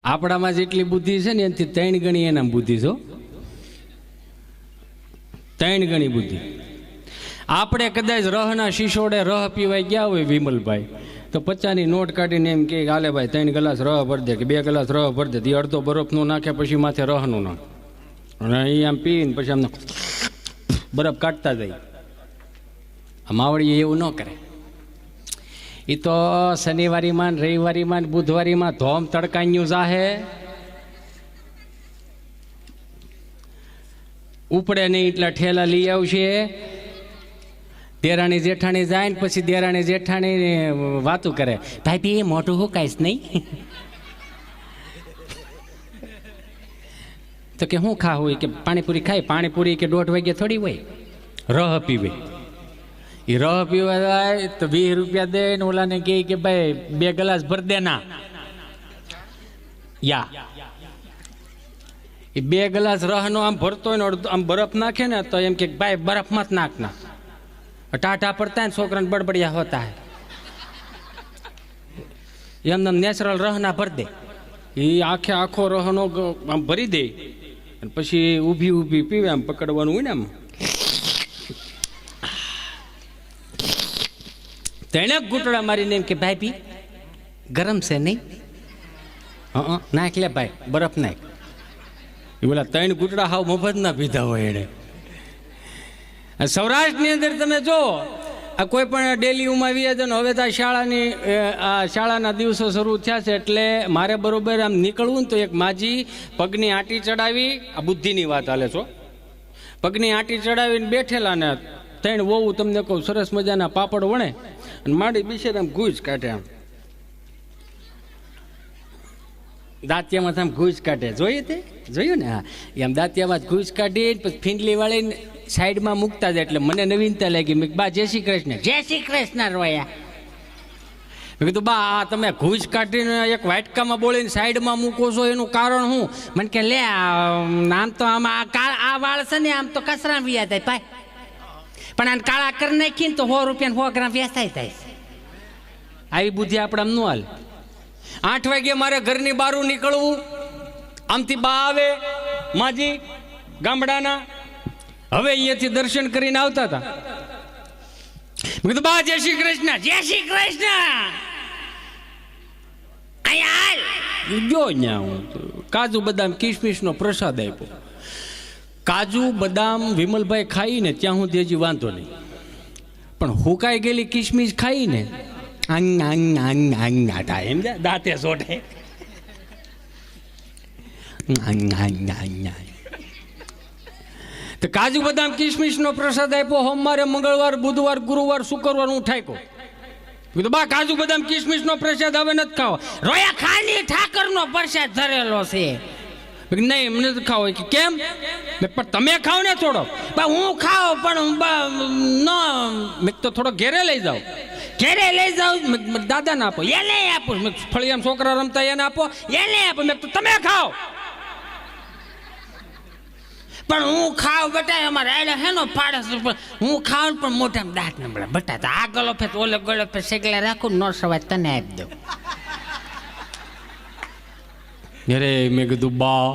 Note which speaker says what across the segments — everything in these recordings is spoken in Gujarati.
Speaker 1: આપણામાં જેટલી બુદ્ધિ છે ને એનાથી 3 ગણી એના બુદ્ધિ છો, 3 ગણી બુદ્ધિ. આપણે કદાચ રહના શીશોડે રહ પીવાઈ ગયા હોય વિમલભાઈ, તો 50ની નોટ કાઢીને એમ કે હાલે ભાઈ 3 ગ્લાસ રહ ભરી દે કે 2 ગ્લાસ રહ ભરી દે, એ અડધો બરફનું નાખે પછી માથે રહનું નાખે અને એ આમ પીને પછી આમ બરફ કાઢતા જાય. આ માવડી એવું ન કરે. એ તો શનિવારીમાં રવિવારીમાં બુધવારીમાં ધોમ તડકાન્યું જાહે, ઉપડે નહીં એટલા ઠેલા લઈ આવશે. દેરાણી જેઠાણી જાય ને પછી દેરાણી જેઠાણી વાતું કરે, ભાઈ બી મોટું હું કાંઈશ નહીં. તો કે શું ખા હોય કે પાણીપુરી ખાય, પાણીપુરી કે 1:30 વાગે થોડી હોય, રહ પીવે. એ રહ પીવા જાય તો 20 રૂપિયા દે ને ઓલાને કહે કે ભાઈ 2 ગ્લાસ ભર દેના. યા એ 2 ગ્લાસ રહનો આમ ભરતો હોય ને આમ બરફ નાખે ને તો એમ કે ભાઈ બરફમાં જ નાખના. ટાટા પડતા ને છોકરાને બડબડિયા હોતા હે, એમને નેચરલ રહના ભર દે. એ આખો રહનો આમ ભરી દે અને પછી ઊભી ઊભી પીવે. આમ પકડવાનું હોય ને આમ તેણે ઘૂંટડા મારીને એમ કે ભાઈ પી ગરમ છે નહીં, નાખ લે ભાઈ બરફ નાખ. એ બોલા 3 ઘૂંટડા હાવ મફત ના પીધા હોય એને. સૌરાષ્ટ્રની અંદર તમે જો આ કોઈ પણ ડેલી ઉમાવી છે ને, હવે તો શાળાના દિવસો શરૂ થયા છે એટલે મારે બરોબર આમ નીકળવું ને તો એક માજી પગની આંટી ચડાવી, આ બુદ્ધિની વાત હાલે છો, પગની આંટી ચડાવીને બેઠેલા ને 3 વહુ તમને કહું સરસ મજાના પાપડ વણે અને માડી બિશેર આમ ઘૂસ કાઢે, આમ દાંતિયામાં આમ ઘૂસ કાઢે. જોયું ને? હા, એમ દાંતિયામાં ઘૂસ કાઢી પછી ફીંડલી વાળીને સાઈડમાં મૂકતા જાય. એટલે મને નવીનતા લાગી. મેં બા જય શ્રી કૃષ્ણ, જય શ્રી કૃષ્ણ રોયા. મેં કીધું બા આ તમે ઘૂસ કાઢીને એક વાટકામાં બોલીને સાઈડમાં મૂકો છો એનું કારણ શું? મને કે લે આમ તો આમાં આ વાળ છે ને આમ તો કચરા વ્યા થાય ભાઈ, પણ આને કાળા કરી નાખીને તો 100 રૂપિયા 100 ગ્રામ વેચાઈ થાય. આવી બુદ્ધિ આપણે આમ ન હાલ. 8 વાગે મારે ઘરની બહાર નીકળવું, આમથી બા આવે માજી ગામડાના, હવે અહીંયાથી દર્શન કરીને આવતા હતા. મેં કીધું બા જય શ્રી કૃષ્ણ, જય શ્રી કૃષ્ણ. જો કાજુ બદામ કિશમિશનો પ્રસાદ આપ્યો. કાજુ બદામ વિમલભાઈ ખાઈને ત્યાં સુધી હજી વાંધો નહીં, પણ હુકાઈ ગયેલી કિશમિશ ખાઈને એમ દાંતે સોટે. તો કાજુ બદામ કિશમિશનો પ્રસાદ આપ્યો. સોમવારે મંગળવાર બુધવાર ગુરુવાર શુક્રવાર હું ઠાકો. કીધું બા કાજુ બદામ કિશમિશનો પ્રસાદ હવે નથી ખાવો. રોયા ખાલી ઠાકરનો પ્રસાદ ધરેલો છે. નહીં મને તો ખાવો. કે કેમ? પણ તમે ખાઓ ને થોડો. બા હું ખાઓ પણ મેં તો થોડો ઘેરે લઈ જાઓ. ઘેરે લઈ જાઓ દાદાને આપો, એને આપો. ફળિયામાં છોકરા રમતા એને આપો, એને આપો. મેં તો તમે ખાઓ. પણ હું ખાવ બેટા અમારે આડે હેનો પાડે છે, પણ હું ખાવ પણ મોઢામાં દાંત નબળા બટા. તો આ ગળો ફેર ઓલે ગળો ફેર સેગલા રાખું નો સવાય તને આપી દઉં. અરે મેં કીધું બા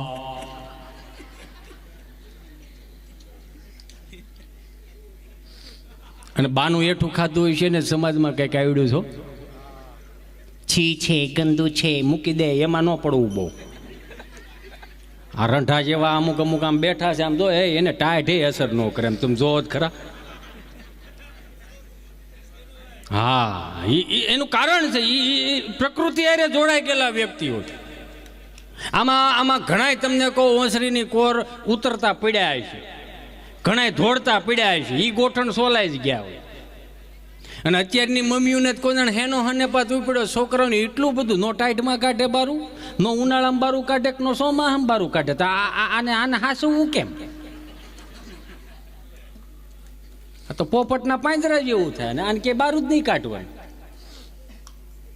Speaker 1: અને બાનું એઠું ખાધું હોય છે ને સમાજમાં કંઈક આવડ્યું છો, છી છે ગંદુ છે મૂકી દે, એમાં ન પડવું બહુ. આ રંઢા જેવા અમુક આમ બેઠા છે, આમ જો એને ટાઈટ અસર ન કરે. એમ તમે જોવો જ ખરા. હા એનું કારણ છે એ પ્રકૃતિ હારે જોડાઈ ગયેલા વ્યક્તિઓ. આમાં ઘણાય તમને કહો ઓસરીની કોર ઉતરતા પીડ્યા છે, ઘણાય ધોળતા પીડ્યા છે, એ ગોઠણ સોલાઈ જ ગયા હોય. અને અત્યારની મમ્મીઓને કોઈ જણ હેનો હને પાત ઉપડ્યો છોકરાઓને એટલું બધું નો ટાઈટમાં કાઢે બારું, નો ઉનાળામાં બારું કાઢે, નો સોમાહામાં બારું કાઢે. તો આને હાસવું કેમ? આ તો પોપટના પાંજરા જેવું થાય ને આને કે બારું જ નહીં કાઢવાનું.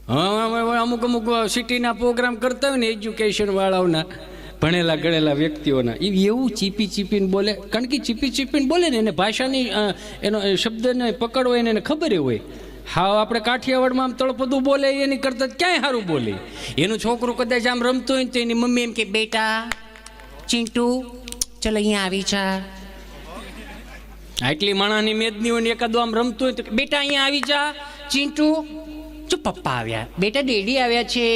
Speaker 1: હા અમુક સિટીના પ્રોગ્રામ કરતા હોય ને એજ્યુકેશન વાળાઓના ભણેલા ગણેલા વ્યક્તિઓના, એવું ચીપી ચીપીને બોલે. કારણ કે ચીપી ચીપીને બોલે ને એને ભાષાની એનો શબ્દને પકડવો એને ખબર હોય. હા આપણે કાઠિયાવાડમાં આમ તળપદું બોલે એની કરતા ક્યાંય સારું બોલે. એનું છોકરું કદાચ આમ રમતું હોય ને તો એની મમ્મી એમ કે બેટા ચિંટુ ચલો અહીંયા આવી જા. આટલી માણાની મેદની હોય ને એકાદું આમ રમતું હોય તો બેટા અહીંયા આવી જા ચિંટુ. જો પપ્પા આવ્યા, બેટા ડેડી આવ્યા છે,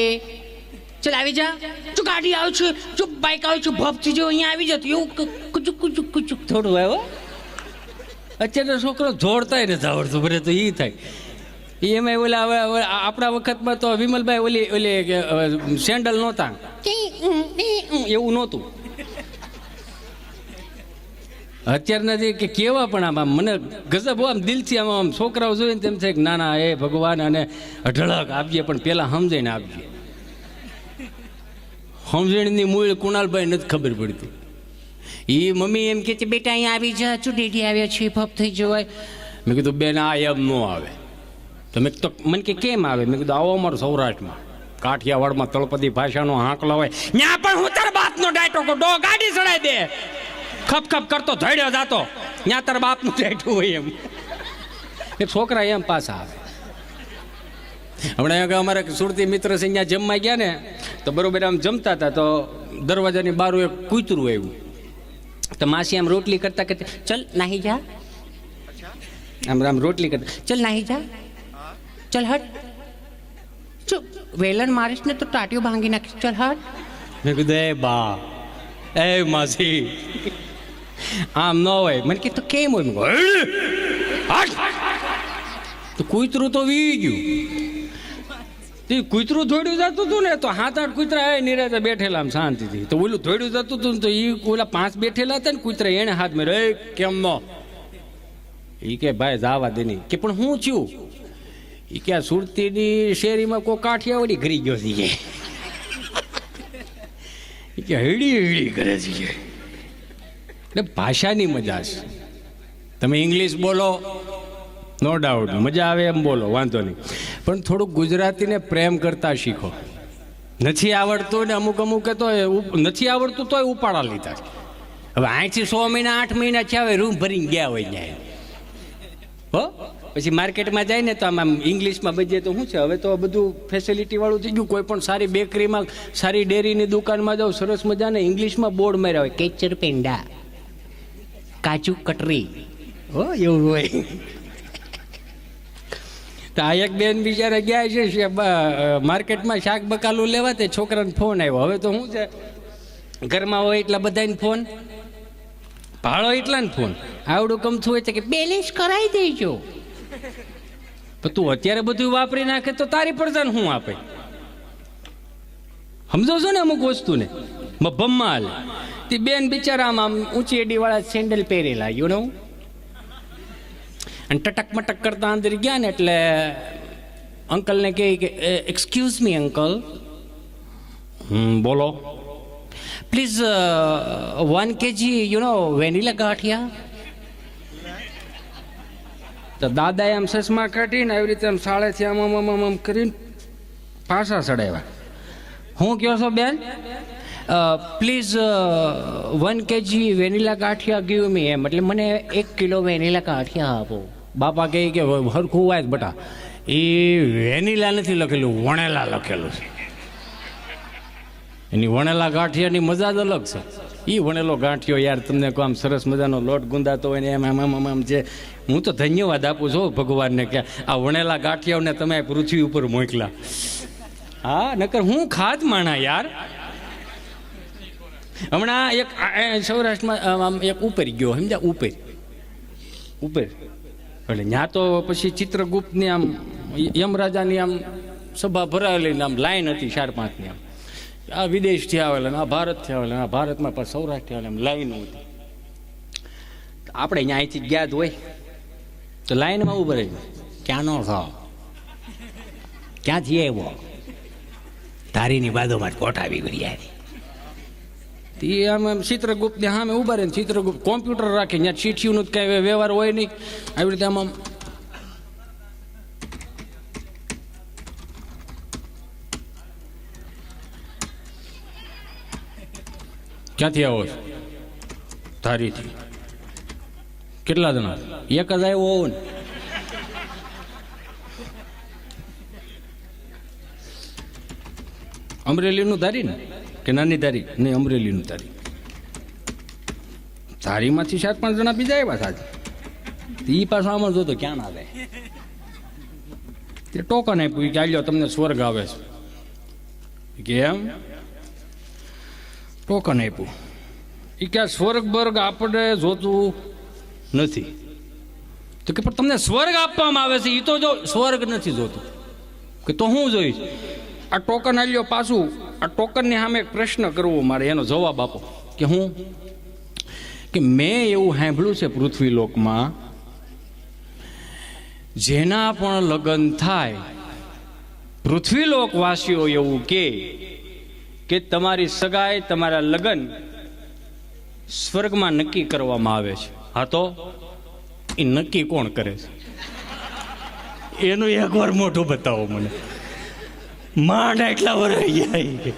Speaker 1: ચલ આવી જા. જો ગાડી આવે છે, જો બાઇક આવે છે, ભપથી જો અહીંયા આવી જતું એવું કુચુક કુચુક કુચુક થોડું આવ્યો. અત્યારે છોકરો જોડતા નથી આવડતું, બરે તો એ થાય. એમાં ઓલા હવે આપણા વખતમાં તો વિમલભાઈ ઓલી ઓલી સેન્ડલ નહોતા, એવું નહોતું. અત્યારના જે કે કેવા પણ આમ મને ગજબ આમ દિલથી આમ છોકરાઓ જોઈને તેમ થાય કે ના ના એ ભગવાન અને અઢળક આપજે, પણ પેલા સમજાઈને આપજે. સમજણની મૂળ કુણાલભાઈ નથી ખબર પડતી. એ મમ્મી એમ કે છે બેટા અહીંયા આવી જા, શું ડેડી આવ્યા છે, ફપ થઈ જવાય. મેં કીધું બેન આ એમ ન આવે. તો મેં તો મને કે કેમ આવે? મેં કીધું આવો અમારો સૌરાષ્ટ્રમાં કાઠિયાવાડમાં તળપદી ભાષાનો હાંકલો હોય ત્યાં પણ હું તારા બાપનો ડાયટો ડો ગાડી ચડાઈ દે, ખપ ખપ કરતો ધડ્યો જાતો, ત્યાં તારા બાપનું ડાયટું હોય એમ. એ છોકરા એમ પાછા આવે. હમણાં અમારે સુરતી મિત્ર છે ત્યાં જમવા ગયા ને તો બરોબર આમ જમતા હતા તો દરવાજાની બહાર એક કૂતરું આવ્યું. તો માસી આમ રોટલી કરતા કરતા ચલ નાહી જા, આમ આમ રોટલી કરતા ચલ નાહી જા, ચલ હટ, ચુપ વેલણ મારીશ ને તો ટાટીઓ ભાંગી નાખીશ, ચલ હટ. મેં કીધું એ બા એ માસી આમ ન હોય. મને કે તો કેમ હોય? તો કૂતરું તો વી ગયું. કૂતરું ધોડ્યું જતું હતું ને તો 7-8 કૂતરા એ નિરાતે બેઠેલા આમ શાંતિથી. તો ઓલું ધોડ્યું જતું હતું ને તો એ ઓલા 5 બેઠેલા હતા ને કૂતરા એને હાથ મેં રે કેમ નો. એ કે ભાઈ જાવા દે નહીં. કે પણ હું છું એ કે સુરતીની શેરીમાં કોઈ કાઠિયાવાડી ઘરી ગયો છે કે હળી હળી કરે છે. એટલે ભાષાની મજા છે. તમે ઇંગ્લિશ બોલો નો ડાઉટ મજા આવે એમ બોલો, વાંધો નહીં, પણ થોડુંક ગુજરાતીને પ્રેમ કરતા શીખો. નથી આવડતું ને અમુક અમુક તો નથી આવડતું તોય ઉપાડા લીધા. હવે અહીંથી 6 મહિના 8 મહિના થયા હોય રૂમ ભરીને ગયા હોય ત્યાં હો. પછી માર્કેટમાં જાય ને તો આમ ઇંગ્લિશમાં બજીએ તો શું છે, હવે તો બધું ફેસિલિટી વાળું થઈ ગયું. કોઈ પણ સારી બેકરીમાં સારી ડેરીની દુકાનમાં જાઓ સરસ મજાને ઇંગ્લિશમાં બોર્ડ માર્યા હોય કેચર પેંડા કાજુ કટરી હો એવું હોય. તો આ એક બેન બિચારા ગયા છે માર્કેટમાં શાક બકાલું લેવા, તે છોકરાને ફોન આવ્યો. હવે તો શું છે ઘરમાં હોય એટલા બધાને ફોન, ભાડો એટલા ને ફોન, આવડું કમથું હોય કે બેલેન્સ કરાવી દેજો. પણ તું અત્યારે બધું વાપરી નાખે તો તારી પડદાને શું આપે? સમજો છો ને અમુક વસ્તુને મભમમાં હાલે. તે બેન બિચારા આમ ઊંચી એડીવાળા સેન્ડલ પહેરેલા યુ નો, અને ટટક મટક કરતા અંદર ગયા ને એટલે અંકલને કહે કે એક્સક્યુઝ મી અંકલ. બોલો. Please 1 kg you know vanilla ganthiya. તો દાદાએ આમ સસમા કાઢીને આવી રીતે આમ સાળેથી આમ આમ આમ આમ કરીને પાછા ચડાવ્યા. હું કહો છો બેન? Please 1 kg vanilla ganthiya give me એમ, એટલે મને 1 કિલો વેનીલા ગાંઠિયા આપો. બાપા કહે કે હરખું વાય બટા, એ વેનીલા નથી લખેલું, વણેલા લખેલું છે. એની વણેલા ગાંઠિયાની મજા જ અલગ છે. એ વણેલો ગાંઠિયો યાર તમને કોઈ આમ સરસ મજાનો લોટ ગુંદાતો હોય ને એમ આમ આમ આમ જે, હું તો ધન્યવાદ આપું છું ભગવાનને કે આ વણેલા ગાંઠિયાઓને તમે પૃથ્વી ઉપર મોકલા. હા નકર હું ખાત માણા યાર. હમણાં એક સૌરાષ્ટ્રમાં આમ એક ઉપર ગયો સમજ્યા, ઉપર એટલે ત્યાં તો પછી ચિત્રગુપ્તની આમ યમરાજાની આમ સભા ભરાયેલી આમ લાઈન હતી 4-5ની. આમ આ વિદેશથી આવેલા ને આ ભારતથી આવેલા, આ ભારતમાં પણ સૌરાષ્ટ્રથી આવેલા, એમ લાઈનો હતી. આપણે અહીંયા અહીંથી ગયા જ હોય તો લાઈનમાં ઉભા રહી, ક્યાંનો છો, ક્યાંથી આવ્યો, તારીની બાજુમાં જ કોઠાવી ગઈ. તે આમ આમ ચિત્રગુપ્તને સામે ઉભા રહે, ચિત્રગુપ્ત કોમ્પ્યુટર રાખે, ત્યાં ચીઠીઓનો જ કાંઈ વ્યવહાર હોય નહીં. આવી રીતે આમ આમ ક્યાંથી આવો છો? ધારીથી. કેટલા જણા? એક જ આવ્યો હોવ ને. અમરેલીનું ધારી ને કે નાની ધારી? નહીં, અમરેલીનું ધારી. ધારીમાંથી 4-5 જણા બીજા આવ્યા સાહેબ. એ પાછો આમાં જોતો ક્યાં ના આવે. તે ટોકન આપ્યું કે આલ્યો તમને સ્વર્ગ આવે છે. કેમ? ટોકન આપ્યું. એ કે સ્વર્ગ બર્ગ આપણે જોતું નથી. તો કે પણ તમને સ્વર્ગ આપવામાં આવે છે, એ તો જો સ્વર્ગ નથી જોતું. કે તો હું જોઈશ? આ ટોકન આલ્યો પાછું. આ ટોકનની સામે એક પ્રશ્ન કરવો મારે, એનો જવાબ આપો. કે હું કે મેં એવું સાંભળ્યું છે પૃથ્વીલોકમાં જેના પણ લગ્ન થાય, પૃથ્વીલોકવાસીઓ એવું કે તમારી સગાઈ, તમારા લગ્ન સ્વર્ગમાં નક્કી કરવામાં આવે છે. હા, તો એ નક્કી કોણ કરે છે? એનું એકવાર મોઢું બતાવો મને. માંડ એટલા વરાઈ ગયા.